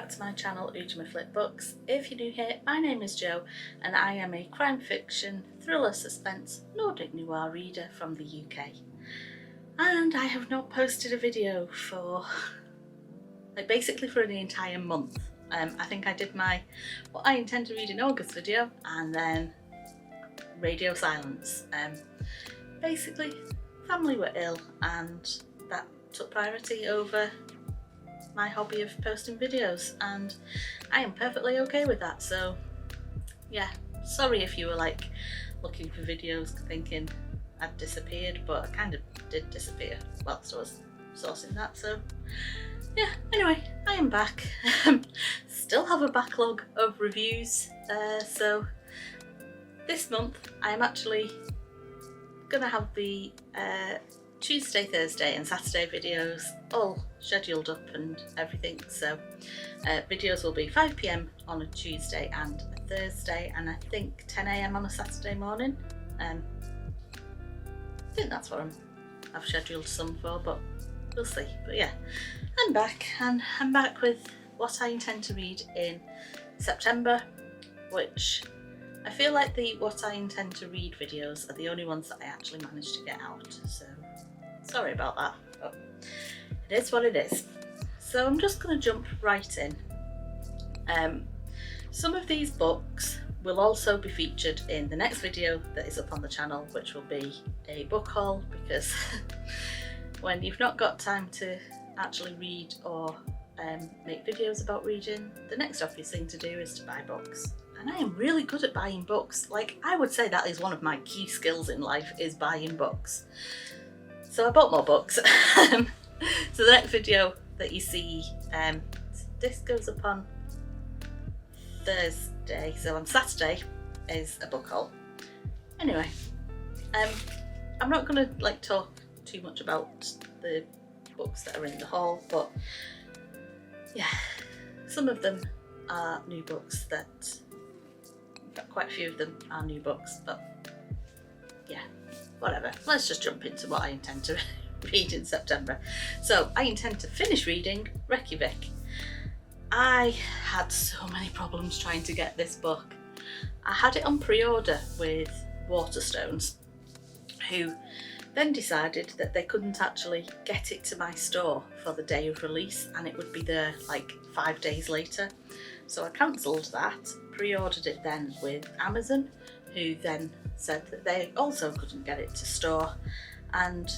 back to my channel Oojamaflip Books. If you're new here, my name is Jo and I am a crime fiction, thriller, suspense, Nordic noir reader from the UK. And I have not posted a video for basically for the entire month. I think I did my what I intend to read in August video and then radio silence. Basically family were ill and that took priority over my hobby of posting videos, and I am perfectly okay with that. So yeah, sorry if you were like looking for videos thinking I'd disappeared, but I kind of did disappear whilst I was sourcing that. So yeah, anyway, I am back. Still have a backlog of reviews, so this month I am actually gonna have the Tuesday, Thursday and Saturday videos all scheduled up and everything. So videos will be 5 PM on a Tuesday and a Thursday, and I think 10 AM on a Saturday morning. I think that's what I've scheduled some for, but we'll see. But yeah, I'm back, and I'm back with what I intend to read in September, which I feel like the what I intend to read videos are the only ones that I actually managed to get out. So sorry about that, but it is what it is. So I'm just going to jump right in. Some of these books will also be featured in the next video that is up on the channel, which will be a book haul, because when you've not got time to actually read or make videos about reading, the next obvious thing to do is to buy books. And I am really good at buying books. Like, I would say that is one of my key skills in life, is buying books. So I bought more books. So the next video that you see, this goes up on Thursday, so on Saturday is a book haul. Anyway, I'm not going to like talk too much about the books that are in the haul, but yeah, some of them are new books that, quite a few of them are new books, but yeah, whatever. Let's just jump into what I intend to read in September. So I intend to finish reading Reykjavik. I had so many problems trying to get this book. I had it on pre-order with Waterstones, who then decided that they couldn't actually get it to my store for the day of release, and it would be there like 5 days later. So I cancelled that, pre-ordered it then with Amazon, who then said that they also couldn't get it to store, and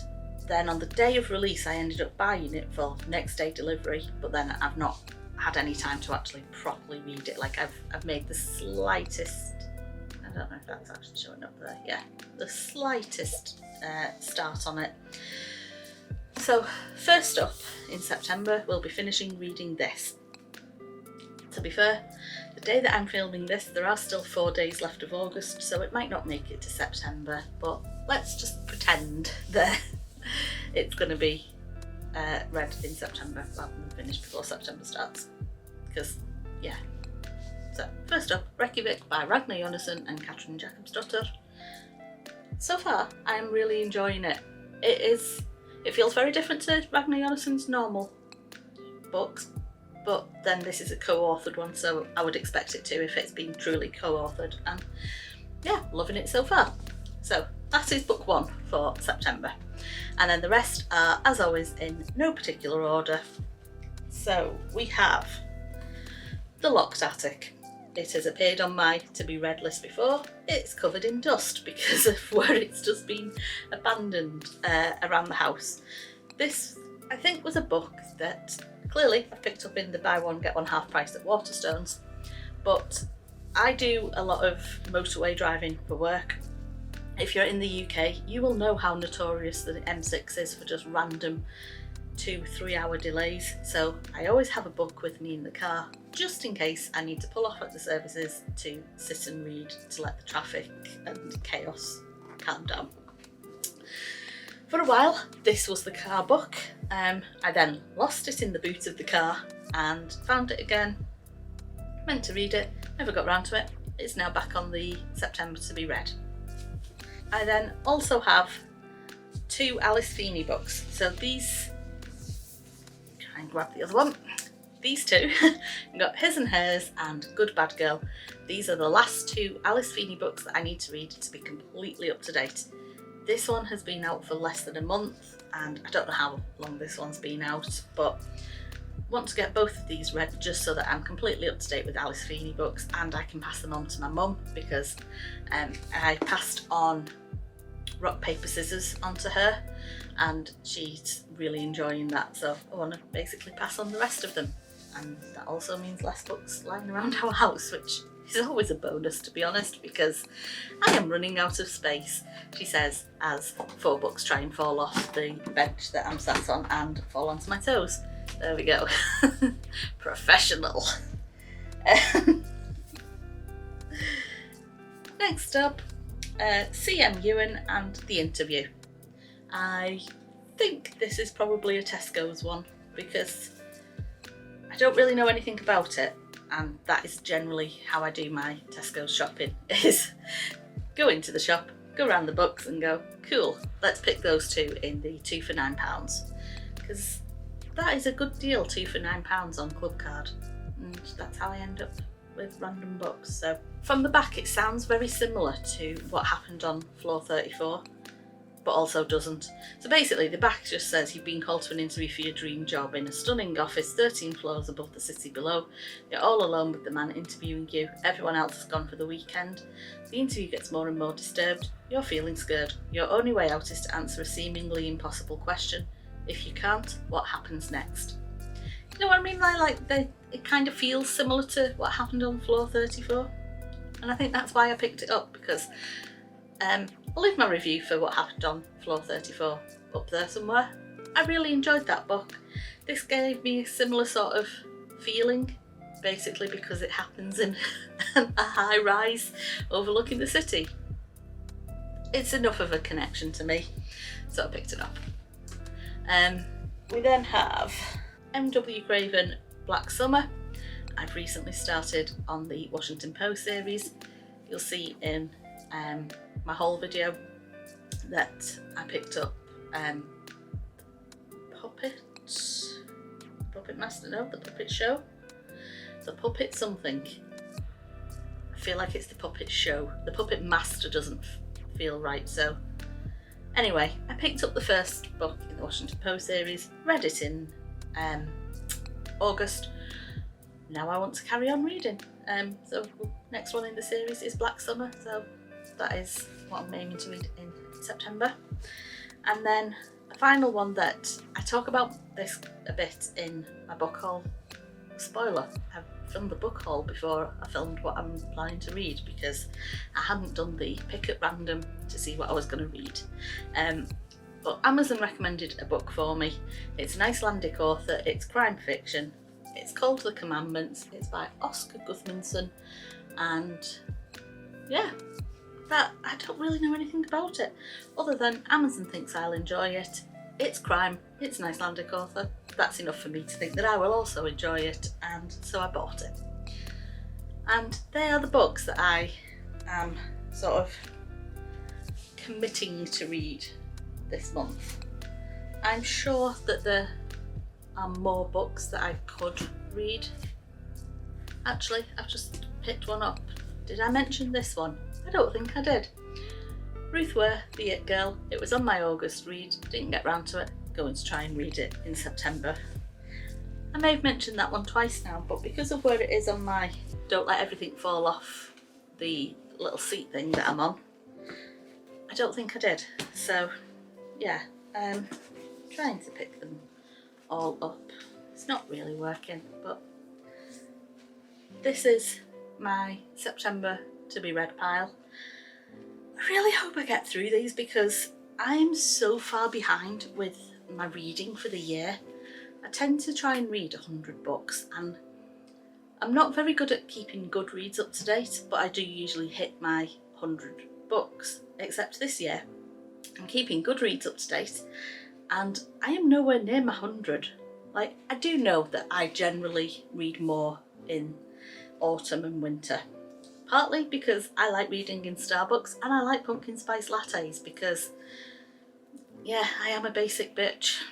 then on the day of release I ended up buying it for next day delivery, but then I've not had any time to actually properly read it. Like I've made the slightest, I don't know if that's actually showing up there, yeah, the slightest start on it. So first up in September we'll be finishing reading this. To be fair, the day that I'm filming this there are still 4 days left of August, so it might not make it to September, but let's just pretend that it's going to be read in September rather than finished before September starts, because yeah. So first up, Reykjavik by Ragnar Jonasson and Katrin Jakobsdottir. So far I am really enjoying it. It feels very different to Ragnar Jonason's normal books, but then this is a co-authored one, so I would expect it to if it's been truly co-authored, and yeah, loving it so far. So that is book 1 for September, and then the rest are, as always, in no particular order. So we have The Locked Attic. It has appeared on my to be read list before. It's covered in dust because of where it's just been abandoned around the house. This, I think, was a book that clearly I picked up in the buy one get one half price at Waterstones, but I do a lot of motorway driving for work. If you're in the UK, you will know how notorious the M6 is for just random 2-3 hour delays. So I always have a book with me in the car, just in case I need to pull off at the services to sit and read to let the traffic and chaos calm down. For a while, this was the car book. I then lost it in the boot of the car and found it again. Meant to read it, never got round to it. It's now back on the September to be read. I then also have 2 Alice Feeney books. So these, try and grab the other one. these two. We've got His and Hers and Good Bad Girl. These are the last two Alice Feeney books that I need to read to be completely up to date. This one has been out for less than a month, and I don't know how long this one's been out, but want to get both of these read just so that I'm completely up to date with Alice Feeney books, and I can pass them on to my mum, because I passed on Rock Paper Scissors onto her and she's really enjoying that, so I want to basically pass on the rest of them, and that also means less books lying around our house, which is always a bonus, to be honest, because I am running out of space, she says, as 4 books try and fall off the bench that I'm sat on and fall onto my toes. There we go. Professional. Next up, C.M. Ewan and The Interview. I think this is probably a Tesco's one, because I don't really know anything about it, and that is generally how I do my Tesco's shopping, is go into the shop, go around the books and go, cool, let's pick those two in the 2 for £9, because that is a good deal, 2 for £9 on Clubcard, and that's how I end up with random books. So from the back it sounds very similar to what happened on floor 34, but also doesn't. So basically the back just says you've been called to an interview for your dream job in a stunning office 13 floors above the city below. You're all alone with the man interviewing you, everyone else has gone for the weekend. The interview gets more and more disturbed, you're feeling scared. Your only way out is to answer a seemingly impossible question. If you can't, what happens next? You know what I mean? It kind of feels similar to what happened on floor 34, and I think that's why I picked it up, because I'll leave my review for what happened on floor 34 up there somewhere. I really enjoyed that book. This gave me a similar sort of feeling, basically because it happens in a high rise overlooking the city. It's enough of a connection to me, so I picked it up. We then have M.W. Craven Black Summer. I've recently started on the Washington Post series. You'll see in my haul video that I picked up Puppet Master, no, the Puppet Show, the Puppet something. I feel like it's the Puppet Show. The Puppet Master doesn't feel right, so anyway, I picked up the first book in the Washington Post series, read it in August. Now I want to carry on reading. So next one in the series is Black Summer, so that is what I'm aiming to read in September. And then a final one that I talk about this a bit in my book haul. Spoiler, I filmed the book haul before I filmed what I'm planning to read, because I hadn't done the pick at random to see what I was going to read. But Amazon recommended a book for me. It's an Icelandic author, it's crime fiction, it's called The Commandments, it's by Oscar Guðmundsson, and yeah, that I don't really know anything about it, other than Amazon thinks I'll enjoy it. It's crime, it's an Icelandic author, that's enough for me to think that I will also enjoy it, and so I bought it. And they are the books that I am sort of committing to read this month. I'm sure that there are more books that I could read. Actually, I've just picked one up. Did I mention this one? I don't think I did. Ruth Ware, The It Girl. It was on my August read, didn't get round to it. Going to try and read it in September. I may have mentioned that one twice now, but because of where it is on my don't let everything fall off the little seat thing that I'm on, I don't think I did. So yeah, trying to pick them all up. It's not really working, but this is my September to be read pile. I really hope I get through these, because I am so far behind with my reading for the year. I tend to try and read 100 books, and I'm not very good at keeping Goodreads up to date, but I do usually hit my 100 books, except this year I'm keeping Goodreads up to date and I am nowhere near my 100. Like, I do know that I generally read more in autumn and winter, partly because I like reading in Starbucks and I like pumpkin spice lattes, because yeah, I am a basic bitch,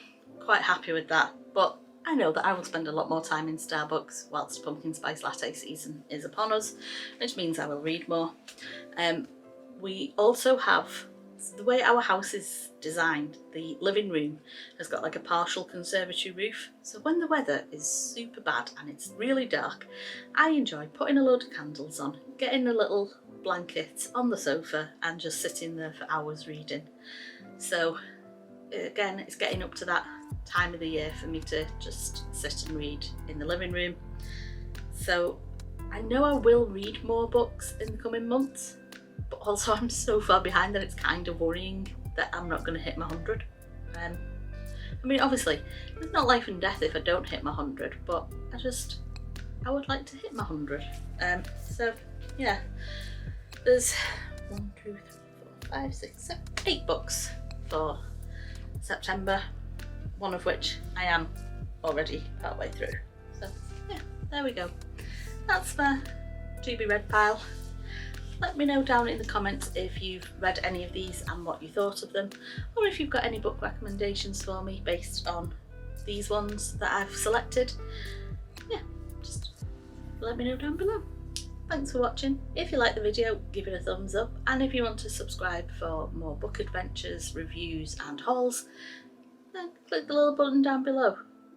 quite happy with that. But I know that I will spend a lot more time in Starbucks whilst pumpkin spice latte season is upon us, which means I will read more. We also have, the way our house is designed, the living room has got like a partial conservatory roof, so when the weather is super bad and it's really dark, I enjoy putting a load of candles on, getting a little blanket on the sofa and just sitting there for hours reading. So again, it's getting up to that time of the year for me to just sit and read in the living room. So I know I will read more books in the coming months, but also I'm so far behind that it's kind of worrying that I'm not going to hit my 100. I mean, obviously, it's not life and death if I don't hit my 100, but I would like to hit my 100. So yeah, there's 1, 2, 3, 4, 5, 6, 7, 8 books for September, one of which I am already partway through. So yeah, there we go. That's my to be read pile. Let me know down in the comments if you've read any of these and what you thought of them, or if you've got any book recommendations for me based on these ones that I've selected. Yeah, just let me know down below. Thanks for watching. If you like the video, give it a thumbs up, and if you want to subscribe for more book adventures, reviews and hauls, then click the little button down below.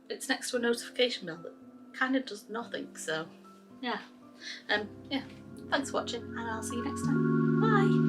It's next to a notification bell that kind of does nothing, so yeah. Yeah. Thanks for watching, and I'll see you next time. Bye!